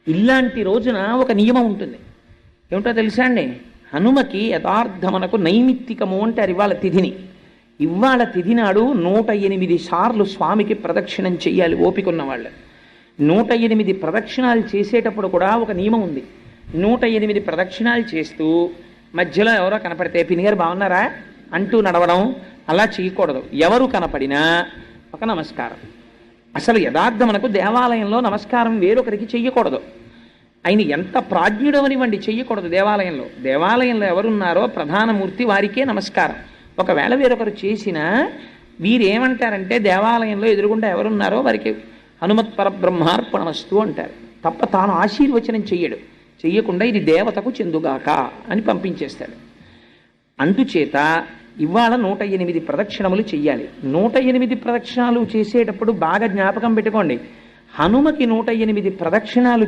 ఇలాంటి రోజున ఒక నియమం ఉంటుంది. ఏమిటో తెలుసా అండి? హనుమకి యథార్థమనకు నైమిత్తికము అంటారు ఇవాళ తిథిని. ఇవాళ తిథి నాడు 108 సార్లు స్వామికి ప్రదక్షిణం చెయ్యాలి ఓపిక ఉన్న వాళ్ళు. 108 ప్రదక్షిణాలు చేసేటప్పుడు కూడా ఒక నియమం ఉంది. 108 ప్రదక్షిణాలు చేస్తూ మధ్యలో ఎవరో కనపడితే పినిగారు బాగున్నారా అంటూ నడవడం అలా చేయకూడదు. ఎవరు కనపడినా ఒక నమస్కారం. అసలు యథార్థమనకు దేవాలయంలో నమస్కారం వేరొకరికి చెయ్యకూడదు. ఆయన ఎంత ప్రాజ్ఞుడు అనివ్వండి, చెయ్యకూడదు దేవాలయంలో. దేవాలయంలో ఎవరున్నారో ప్రధానమూర్తి వారికే నమస్కారం. ఒకవేళ వేరొకరు చేసినా వీరేమంటారంటే దేవాలయంలో ఎదురుగుండా ఎవరున్నారో వారికి హనుమత్ పరబ్రహ్మార్పణమస్తు అంటారు తప్ప తాను ఆశీర్వచనం చెయ్యడు. చెయ్యకుండా ఇది దేవతకు చెందుగాక అని పంపించేస్తాడు. అందుచేత ఇవాళ 108 ప్రదక్షిణములు చెయ్యాలి. 108 ప్రదక్షిణాలు చేసేటప్పుడు బాగా జ్ఞాపకం పెట్టుకోండి, హనుమకి 108 ప్రదక్షిణాలు